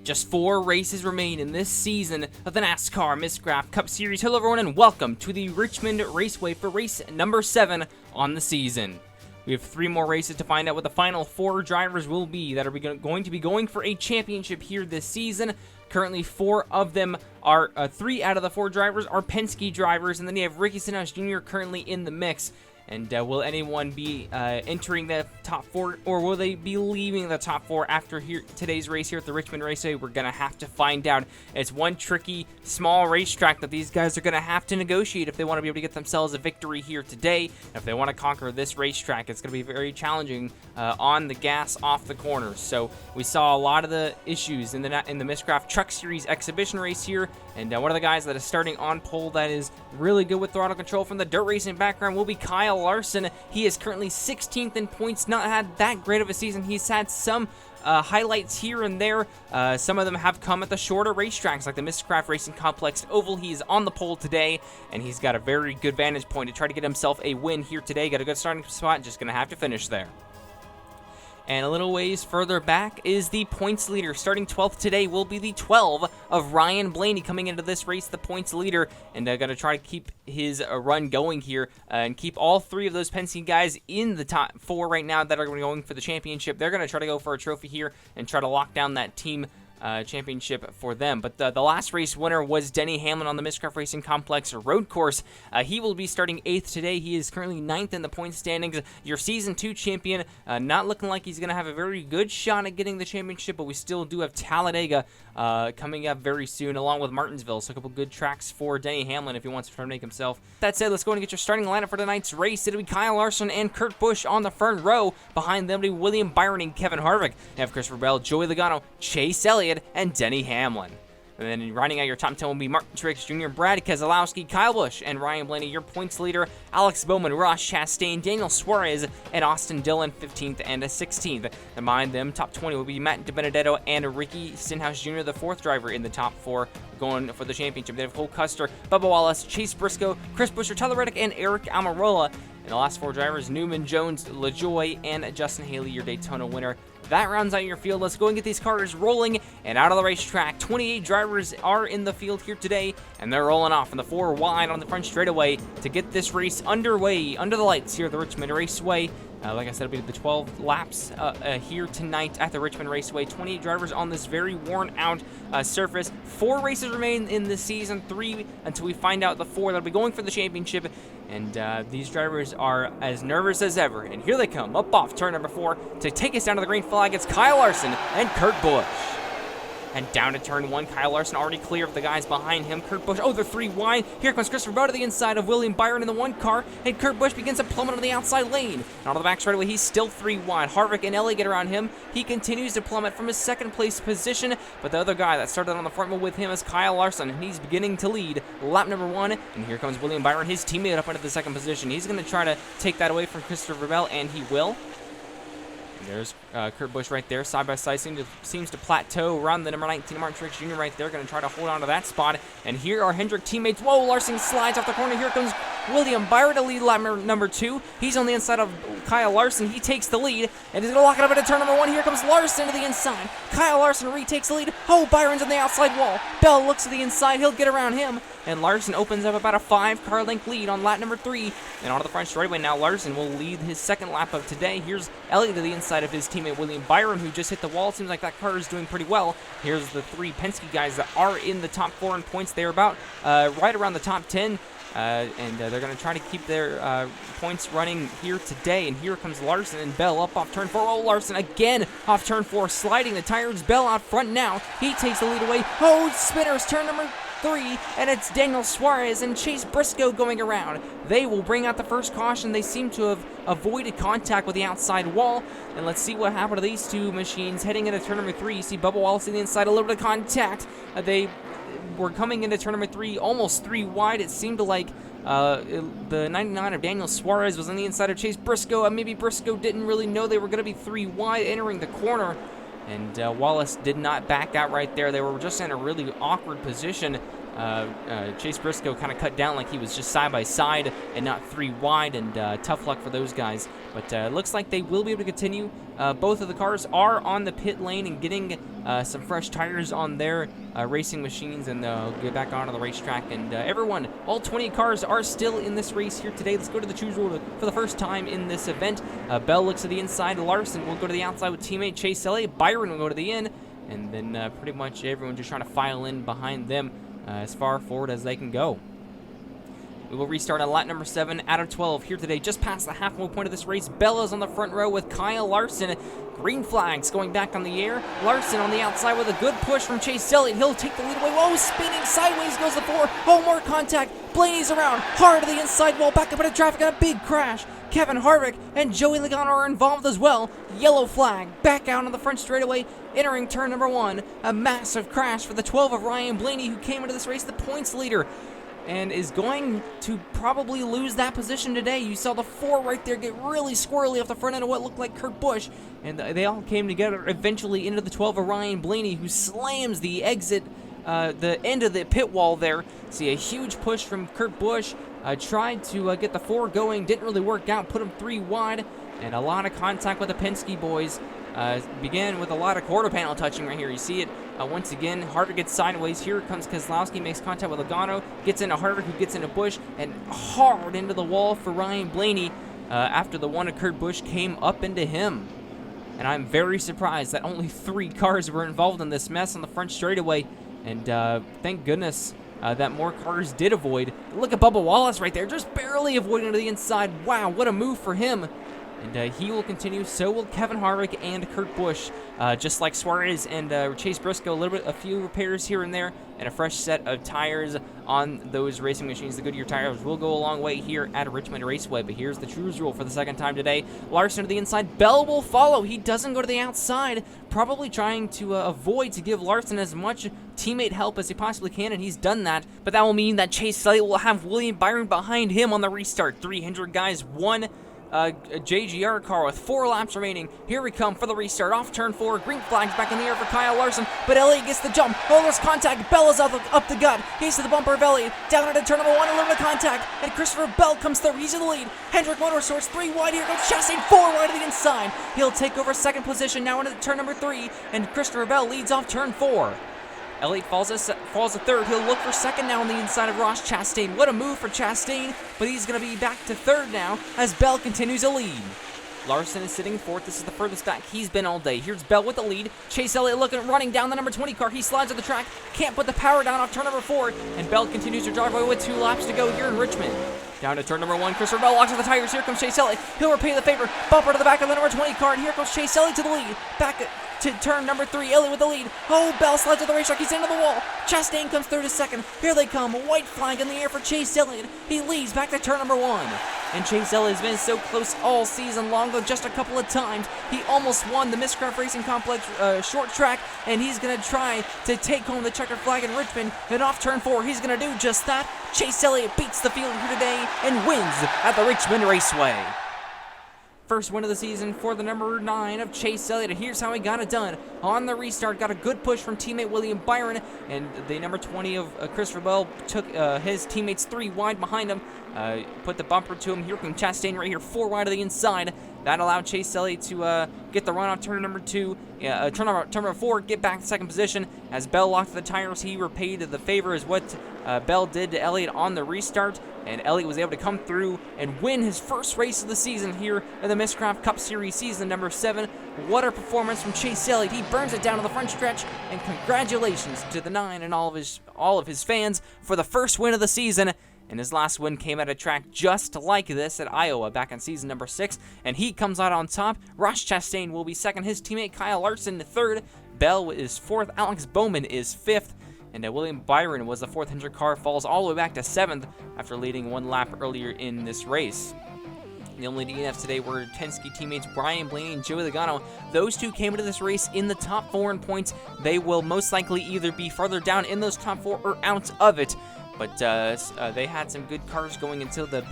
Just 4 races remain in this season of the NASCAR Miscraft Cup Series. Hello everyone and welcome to the Richmond Raceway for race number 7 on the season. We have 3 more races to find out what the final 4 drivers will be that are going to be going for a championship here this season. Currently 4 of them are, 3 out of the 4 drivers are Penske drivers, and then you have Ricky Stenhouse Jr. currently in the mix. And will anyone be entering the top 4, or will they be leaving the top 4 after today's race here at the Richmond Raceway? We're going to have to find out. It's one tricky, small racetrack that these guys are going to have to negotiate if they want to be able to get themselves a victory here today. If they want to conquer this racetrack, it's going to be very challenging on the gas off the corners. So we saw a lot of the issues in the Miscraft Truck Series exhibition race here. And one of the guys that is starting on pole that is really good with throttle control from the dirt racing background will be Kyle Larson. He is currently 16th in points, not had that great of a season. He's had some highlights here and there. Some of them have come at the shorter racetracks like the Miscraft Racing Complex Oval. He's on the pole today, and he's got a very good vantage point to try to get himself a win here today. Got a good starting spot, just going to have to finish there. And a little ways further back is the points leader. Starting 12th today will be the 12 of Ryan Blaney coming into this race, the points leader. And going to try to keep his run going here and keep all 3 of those Penske guys in the top 4 right now that are going for the championship. They're going to try to go for a trophy here and try to lock down that team championship for them. But the last race winner was Denny Hamlin on the Miscraft Racing Complex road course. He will be starting 8th today. He is currently 9th in the point standings. Your Season 2 champion, not looking like he's going to have a very good shot at getting the championship, but we still do have Talladega coming up very soon, along with Martinsville. So a couple good tracks for Denny Hamlin if he wants to try to make himself. That said, let's go and get your starting lineup for tonight's race. It'll be Kyle Larson and Kurt Busch on the front row. Behind them will be William Byron and Kevin Harvick. They have Christopher Bell, Joey Logano, Chase Elliott, and Denny Hamlin. And then rounding out your top 10 will be Martin Truex Jr., Brad Keselowski, Kyle Busch, and Ryan Blaney. Your points leader, Alex Bowman, Ross Chastain, Daniel Suarez, and Austin Dillon, 15th and 16th. And behind them, top 20 will be Matt DiBenedetto and Ricky Stenhouse Jr., the 4th driver in the top 4 going for the championship. They have Cole Custer, Bubba Wallace, Chase Briscoe, Chris Buescher, Tyler Reddick, and Eric Almirola. And the last 4 drivers, Newman Jones, LaJoie, and Justin Haley, your Daytona winner. That rounds out your field. Let's go and get these cars rolling and out of the racetrack. 28 drivers are in the field here today, and they're rolling off in the 4 wide on the front straightaway to get this race underway under the lights here at the Richmond Raceway. Like I said, it'll be the 12 laps here tonight at the Richmond Raceway. 28 drivers on this very worn-out surface. 4 races remain in this season, 3 until we find out the 4 that'll be going for the championship. And these drivers are as nervous as ever. And here they come, up off turn number 4 to take us down to the green flag. It's Kyle Larson and Kurt Busch. And down to turn 1, Kyle Larson already clear of the guys behind him. Kurt Busch, they're 3 wide. Here comes Christopher Bell to the inside of William Byron in the 1 car. And Kurt Busch begins to plummet on the outside lane. And on the back straightaway, he's still 3 wide. Harvick and Elliott get around him. He continues to plummet from his 2nd place position. But the other guy that started on the front wheel with him is Kyle Larson. And he's beginning to lead lap number 1. And here comes William Byron, his teammate, up into the 2nd position. He's going to try to take that away from Christopher Bell, and he will. There's Kurt Busch right there, side by side, seems to plateau around the number 19, Martin Truex Jr. right there, going to try to hold on to that spot. And here are Hendrick teammates. Whoa, Larson slides off the corner. Here comes William Byron to lead lap number 2. He's on the inside of Kyle Larson. He takes the lead, and he's going to lock it up into turn number 1. Here comes Larson to the inside. Kyle Larson retakes the lead. Oh, Byron's on the outside wall. Bell looks to the inside. He'll get around him. And Larson opens up about a 5-car length lead on lap number 3. And onto the front straightaway now, Larson will lead his 2nd lap of today. Here's Elliott to the inside of his teammate William Byron, who just hit the wall. Seems like that car is doing pretty well. Here's the 3 Penske guys that are in the top 4 in points. They're about right around the top 10. And they're going to try to keep their points running here today. And here comes Larson and Bell up off turn 4. Oh, Larson again off turn 4, sliding the tires. Bell out front now. He takes the lead away. Oh, spinners, turn number 3, and it's Daniel Suarez and Chase Briscoe going around. They will bring out the first caution. They seem to have avoided contact with the outside wall. And let's see what happened to these 2 machines heading into turn number 3. You see Bubba Wallace on the inside, a little bit of contact. They were coming into turn number 3 almost 3 wide. It seemed like the 99 of Daniel Suarez was on the inside of Chase Briscoe. Maybe Briscoe didn't really know they were going to be 3 wide entering the corner. And Wallace did not back out right there. They were just in a really awkward position. Chase Briscoe kind of cut down like he was just side by side and not 3 wide, and tough luck for those guys. But it looks like they will be able to continue. Both of the cars are on the pit lane and getting some fresh tires on their racing machines, and they'll get back onto the racetrack. And everyone, all 20 cars are still in this race here today. Let's go to the choose rule for the first time in this event. Bell looks to the inside. Larson will go to the outside with teammate Chase Elliott. Byron will go to the in, and then pretty much everyone just trying to file in behind them as far forward as they can go. We will restart on lap number 7 out of 12 here today, just past the halfway point of this race. Bella's on the front row with Kyle Larson. Green flags going back on the air. Larson on the outside with a good push from Chase Elliott. He'll take the lead away. Whoa, spinning sideways goes the 4. Oh, more contact. Blaney's around. Hard to the inside wall. Back up into traffic and a big crash. Kevin Harvick and Joey Logano are involved as well. Yellow flag. Back out on the front straightaway. Entering turn number 1. A massive crash for the 12 of Ryan Blaney, who came into this race the points leader, and is going to probably lose that position today. You saw the 4 right there get really squirrely off the front end of what looked like Kurt Busch, and they all came together eventually into the 12 of Ryan Blaney, who slams the exit, the end of the pit wall there. See a huge push from Kurt Busch. Tried to get the 4 going, didn't really work out, put him 3 wide, and a lot of contact with the Penske boys. Began with a lot of quarter panel touching right here. You see it once again. Harvick gets sideways. Here comes Keselowski, makes contact with Logano, gets into Harvick, who gets into Busch, and hard into the wall for Ryan Blaney after the one of Kurt Busch came up into him. And I'm very surprised that only 3 cars were involved in this mess on the front straightaway, and thank goodness that more cars did avoid. Look at Bubba Wallace right there, just barely avoiding to the inside. Wow, what a move for him. And he will continue, so will Kevin Harvick and Kurt Busch. Just like Suarez and Chase Briscoe, a few repairs here and there, and a fresh set of tires on those racing machines. The Goodyear tires will go a long way here at Richmond Raceway, but here's the choose rule for the second time today. Larson to the inside, Bell will follow. He doesn't go to the outside, probably trying to avoid to give Larson as much teammate help as he possibly can, and he's done that. But that will mean that Chase Elliott will have William Byron behind him on the restart. 300 guys, one a JGR car with 4 laps remaining. Here we come for the restart. Off turn 4. Green flags back in the air for Kyle Larson, but Elliott gets the jump. Oh, there's contact. Bell is up the gut. He's to the bumper of Elliott. Down into turn number 1, a little bit of contact, and Christopher Bell comes through. He's in the lead. Hendrick Motorsports 3 wide. Here goes Chastain 4 wide to the inside. He'll take over second position now into turn number 3, and Christopher Bell leads off turn 4. Elliott falls to third. He'll look for second now on the inside of Ross Chastain. What a move for Chastain, but he's going to be back to third now as Bell continues to lead. Larson is sitting fourth. This is the furthest back he's been all day. Here's Bell with the lead. Chase Elliott running down the number 20 car. He slides on the track. Can't put the power down off turn number 4. And Bell continues to drive away with 2 laps to go here in Richmond. Down to turn number 1. Christopher Bell locks on the tires. Here comes Chase Elliott. He'll repay the favor. Bumper to the back of the number 20 car. And here comes Chase Elliott to the lead. Back to turn number 3. Elliott with the lead. Oh, Bell slides to the racetrack. He's into the wall. Chastain comes through to second. Here they come. A white flag in the air for Chase Elliott. He leads back to turn number 1. And Chase Elliott has been so close all season long, though just a couple of times. He almost won the Miscraft Racing Complex short track, and he's going to try to take home the checkered flag in Richmond. And off turn 4, he's going to do just that. Chase Elliott beats the field here today and wins at the Richmond Raceway. First win of the season for the number 9 of Chase Elliott. And here's how he got it done. On the restart, got a good push from teammate William Byron, and the number 20 of Christopher Bell took his teammates 3 wide behind him, put the bumper to him. Here comes Chastain right here, 4 wide to the inside. That allowed Chase Elliott to get the run off turn number 2, turn number 4, get back to second position. As Bell locked the tires, he repaid the favor as what Bell did to Elliott on the restart, and Elliott was able to come through and win his first race of the season here in the Miscraft Cup Series season number 7. What a performance from Chase Elliott. He burns it down to the front stretch, and congratulations to the 9 and all of his fans for the first win of the season. And his last win came at a track just like this at Iowa back in season number 6, and he comes out on top. Ross Chastain will be second, his teammate Kyle Larson third, Bell is 4th, Alex Bowman is 5th, and William Byron was the 400 car, falls all the way back to 7th after leading 1 lap earlier in this race. The only DNFs today were Penske teammates Ryan Blaney and Joey Logano. Those 2 came into this race in the top 4 in points. They will most likely either be further down in those top 4 or out of it. But they had some good cars going until the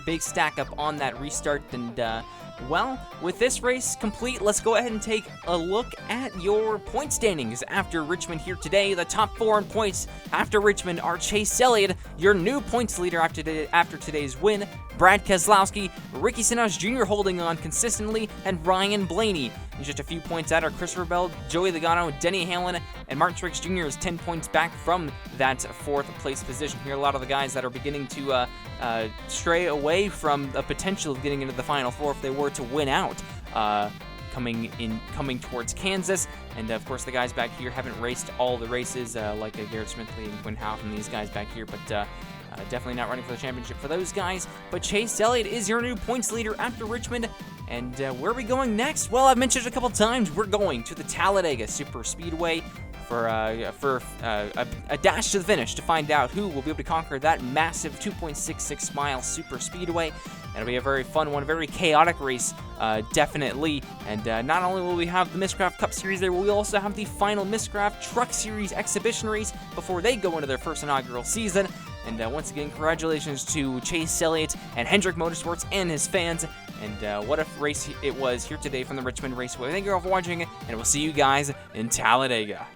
big stack up on that restart. And, well, with this race complete, let's go ahead and take a look at your point standings after Richmond here today. The top 4 in points after Richmond are Chase Elliott, your new points leader after today's win, Brad Keselowski, Ricky Stenhouse Jr. holding on consistently, and Ryan Blaney. And just a few points out are Christopher Bell, Joey Logano, Denny Hamlin, and Martin Truex Jr. is 10 points back from that 4th place position. Here, a lot of the guys that are beginning to stray away from the potential of getting into the Final Four if they were to win out. Coming towards Kansas, and of course the guys back here haven't raced all the races like Garrett Smithley and Quinn Houff and these guys back here, but definitely not running for the championship for those guys. But Chase Elliott is your new points leader after Richmond. And where are we going next? Well, I've mentioned it a couple times. We're going to the Talladega Super Speedway for a dash to the finish to find out who will be able to conquer that massive 2.66 mile super speedway. And it'll be a very fun one, a very chaotic race, definitely. And not only will we have the Miscraft Cup Series there, we'll also have the final Miscraft Truck Series exhibition race before they go into their first inaugural season. And once again, congratulations to Chase Elliott and Hendrick Motorsports and his fans. And what a race it was here today from the Richmond Raceway. Thank you all for watching, and we'll see you guys in Talladega.